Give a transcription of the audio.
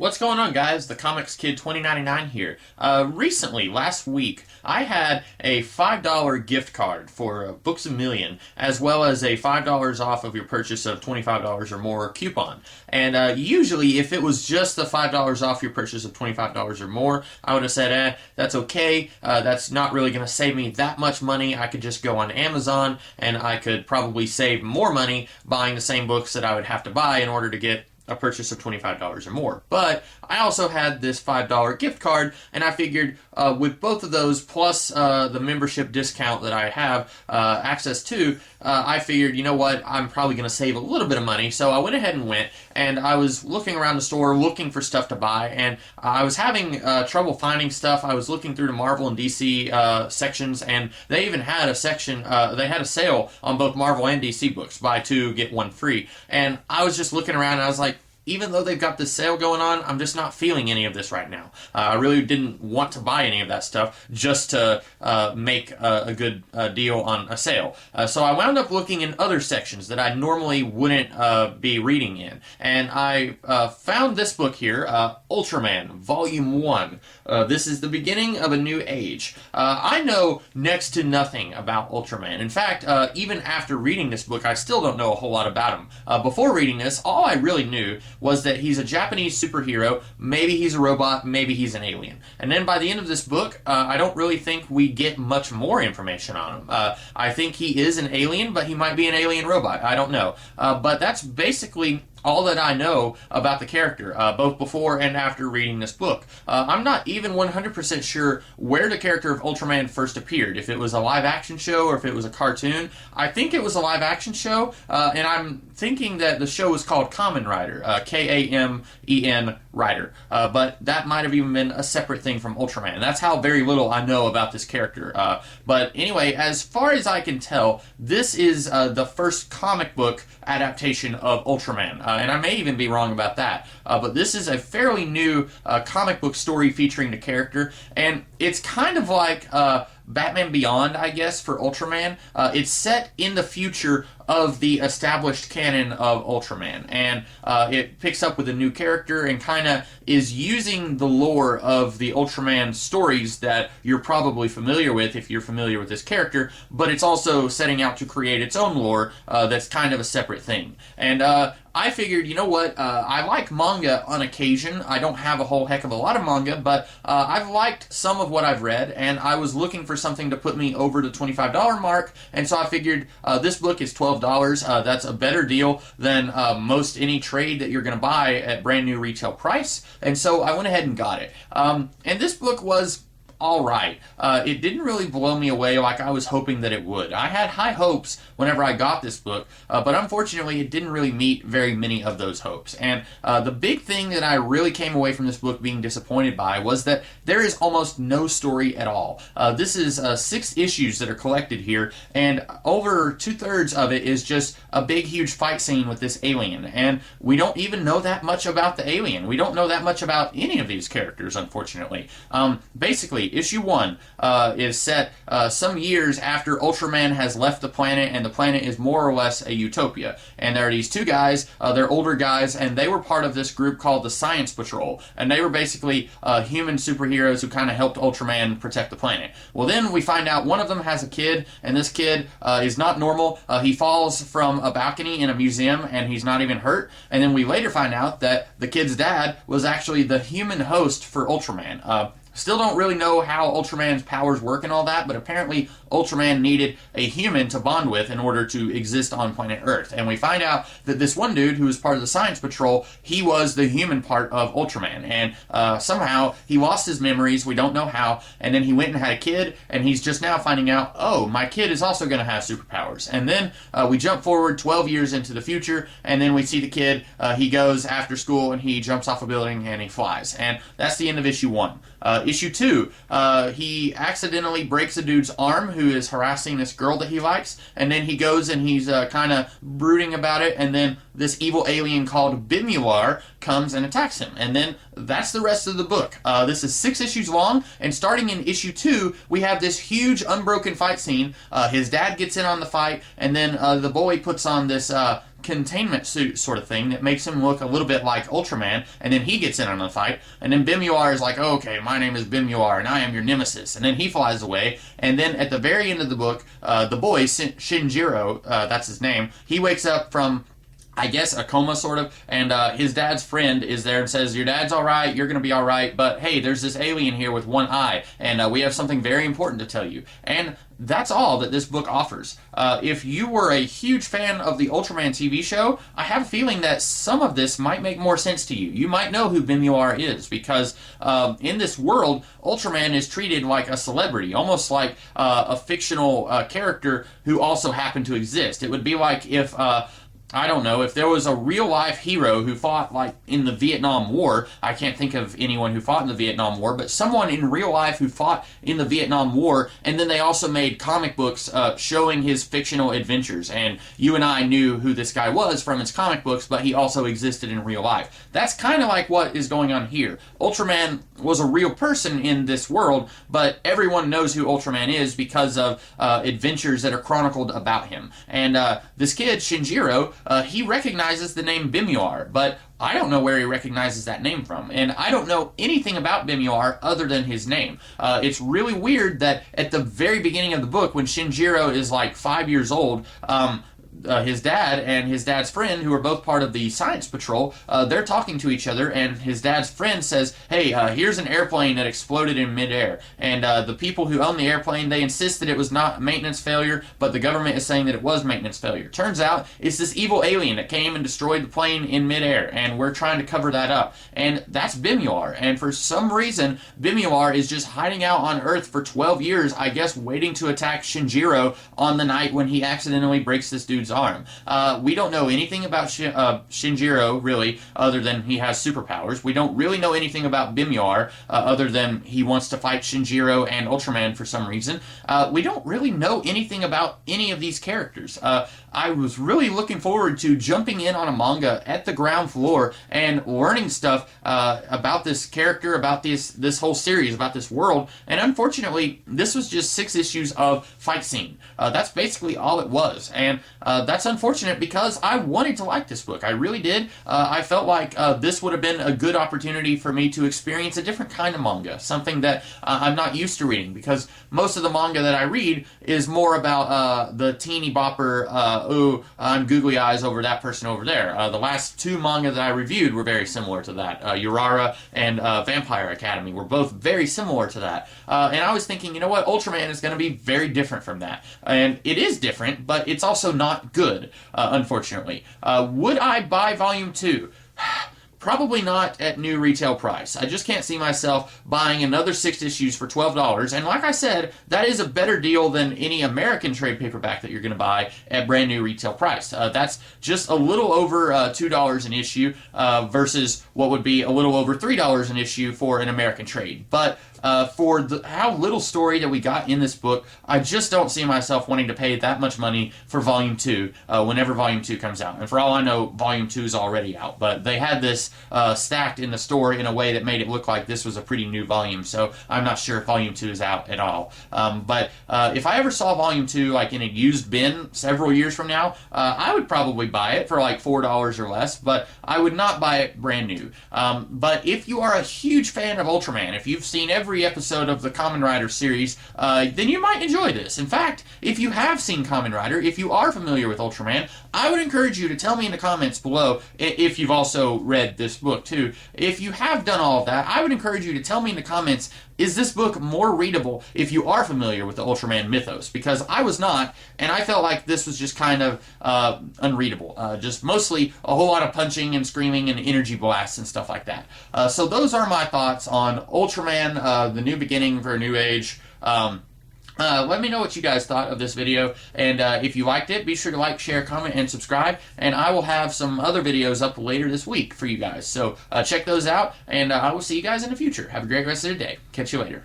What's going on, guys? The Comics Kid 2099 here. Recently, last week, I had a $5 gift card for Books A Million, as well as a $5 off of your purchase of $25 or more coupon. And usually, if it was just the $5 off your purchase of $25 or more, I would have said, that's okay. That's not really going to save me that much money. I could just go on Amazon, and I could probably save more money buying the same books that I would have to buy in order to get a purchase of $25 or more. But I also had this $5 gift card, and I figured with both of those plus the membership discount that I have access to, I figured, you know what, I'm probably going to save a little bit of money. So I went ahead and went, and I was looking around the store looking for stuff to buy, and I was having trouble finding stuff. I was looking through the Marvel and DC sections, and they even had a section, they had a sale on both Marvel and DC books, buy two, get one free. And I was just looking around, and I was like, even though they've got this sale going on, I'm just not feeling any of this right now. I really didn't want to buy any of that stuff just to make a good deal on a sale. So I wound up looking in other sections that I normally wouldn't be reading in. And I found this book here, Ultraman, Volume 1. This is the beginning of a new age. I know next to nothing about Ultraman. In fact, even after reading this book, I still don't know a whole lot about him. Before reading this, all I really knew was that he's a Japanese superhero, maybe he's a robot, maybe he's an alien. And then by the end of this book, I don't really think we get much more information on him. I think he is an alien, but he might be an alien robot. I don't know. But that's basically all that I know about the character, both before and after reading this book. I'm not even 100% sure where the character of Ultraman first appeared, if it was a live-action show or if it was a cartoon. I think it was a live-action show, and I'm thinking that the show was called Kamen Rider, Kamen Rider, but that might have even been a separate thing from Ultraman. That's how very little I know about this character. But anyway, as far as I can tell, this is the first comic book adaptation of Ultraman. And I may even be wrong about that. But this is a fairly new comic book story featuring the character, and it's kind of like Batman Beyond, I guess, for Ultraman. It's set in the future of the established canon of Ultraman, and it picks up with a new character and kind of is using the lore of the Ultraman stories that you're probably familiar with if you're familiar with this character, but it's also setting out to create its own lore that's kind of a separate thing. And I figured, you know what, I like manga on occasion. I don't have a whole heck of a lot of manga, but I've liked some of what I've read, and I was looking for something to put me over the $25 mark, and so I figured this book is $12. That's a better deal than most any trade that you're going to buy at brand new retail price, and so I went ahead and got it. And this book was all right. It didn't really blow me away like I was hoping that it would. I had high hopes whenever I got this book, but unfortunately it didn't really meet very many of those hopes. And the big thing that I really came away from this book being disappointed by was that there is almost no story at all. This is 6 issues that are collected here, and over 2/3 of it is just a big huge fight scene with this alien. And we don't even know that much about the alien. We don't know that much about any of these characters, unfortunately. Basically, Issue 1 is set some years after Ultraman has left the planet, and the planet is more or less a utopia. And there are these 2 guys, they're older guys, and they were part of this group called the Science Patrol. And they were basically human superheroes who kind of helped Ultraman protect the planet. Well, then we find out one of them has a kid, and this kid is not normal. He falls from a balcony in a museum, and he's not even hurt. And then we later find out that the kid's dad was actually the human host for Ultraman. Still don't really know how Ultraman's powers work and all that, but apparently Ultraman needed a human to bond with in order to exist on planet Earth. And we find out that this one dude who was part of the Science Patrol, he was the human part of Ultraman. And somehow he lost his memories, we don't know how, and then he went and had a kid, and he's just now finding out, oh, my kid is also going to have superpowers. And then we jump forward 12 years into the future, and then we see the kid, he goes after school, and he jumps off a building, and he flies. And that's the end of Issue 1. Issue 2, he accidentally breaks a dude's arm who is harassing this girl that he likes, and then he goes and he's kind of brooding about it, and then this evil alien called Bimular comes and attacks him. And then that's the rest of the book. This is 6 issues long, and starting in issue 2, we have this huge unbroken fight scene. His dad gets in on the fight, and then the boy puts on this containment suit sort of thing that makes him look a little bit like Ultraman, and then he gets in on the fight, and then Bimuar is like, oh, okay, my name is Bimuar, and I am your nemesis, and then he flies away, and then at the very end of the book, the boy, Shinjiro, that's his name, he wakes up from, I guess, a coma, sort of, and his dad's friend is there and says, your dad's alright, you're gonna be alright, but hey, there's this alien here with one eye, and we have something very important to tell you. And that's all that this book offers. If you were a huge fan of the Ultraman TV show, I have a feeling that some of this might make more sense to you. You might know who Bimuar is, because in this world, Ultraman is treated like a celebrity, almost like a fictional character who also happened to exist. It would be like if I don't know, if there was a real-life hero who fought, like, in the Vietnam War. I can't think of anyone who fought in the Vietnam War, but someone in real life who fought in the Vietnam War, and then they also made comic books showing his fictional adventures, and you and I knew who this guy was from his comic books, but he also existed in real life. That's kind of like what is going on here. Ultraman was a real person in this world, but everyone knows who Ultraman is because of adventures that are chronicled about him. And this kid, Shinjiro, he recognizes the name Bimuar, but I don't know where he recognizes that name from, and I don't know anything about Bimuar other than his name. It's really weird that at the very beginning of the book, when Shinjiro is like 5 years old, his dad and his dad's friend, who are both part of the science patrol, they're talking to each other, and his dad's friend says, hey, here's an airplane that exploded in midair, and the people who own the airplane, they insist that it was not maintenance failure, but the government is saying that it was maintenance failure. Turns out, it's this evil alien that came and destroyed the plane in midair, and we're trying to cover that up. And that's Bimuar, and for some reason, Bimuar is just hiding out on Earth for 12 years, I guess waiting to attack Shinjiro on the night when he accidentally breaks this dude's arm. We don't know anything about Shinjiro, really, other than he has superpowers. We don't really know anything about Bimuar, other than he wants to fight Shinjiro and Ultraman for some reason. We don't really know anything about any of these characters. I was really looking forward to jumping in on a manga at the ground floor and learning stuff about this character, about this whole series, about this world, and unfortunately, this was just 6 issues of fight scene. That's basically all it was, and that's unfortunate because I wanted to like this book. I really did. I felt like this would have been a good opportunity for me to experience a different kind of manga, something that I'm not used to reading, because most of the manga that I read is more about the teeny bopper, ooh, I'm googly eyes over that person over there. The last 2 manga that I reviewed were very similar to that. Urara and Vampire Academy were both very similar to that. And I was thinking, you know what, Ultraman is going to be very different from that. And it is different, but it's also not good, unfortunately. Would I buy Volume 2? Probably not at new retail price. I just can't see myself buying another 6 issues for $12. And like I said, that is a better deal than any American trade paperback that you're going to buy at brand new retail price. That's just a little over $2 an issue versus what would be a little over $3 an issue for an American trade. But for how little story that we got in this book, I just don't see myself wanting to pay that much money for Volume 2 whenever Volume 2 comes out. And for all I know, Volume 2 is already out. But they had this stacked in the store in a way that made it look like this was a pretty new volume. So I'm not sure if Volume 2 is out at all. But if I ever saw Volume 2 like in a used bin several years from now, I would probably buy it for like $4 or less. But I would not buy it brand new. But if you are a huge fan of Ultraman, if you've seen every episode of the Kamen Rider series, then you might enjoy this. In fact, if you have seen Kamen Rider, if you are familiar with Ultraman, I would encourage you to tell me in the comments below if you've also read this book too. If you have done all of that, I would encourage you to tell me in the comments, is this book more readable if you are familiar with the Ultraman mythos? Because I was not, and I felt like this was just kind of unreadable. Just mostly a whole lot of punching and screaming and energy blasts and stuff like that. So those are my thoughts on Ultraman, The New Beginning for a New Age. Let me know what you guys thought of this video, and if you liked it, be sure to like, share, comment, and subscribe, and I will have some other videos up later this week for you guys. So check those out, and I will see you guys in the future. Have a great rest of the day. Catch you later.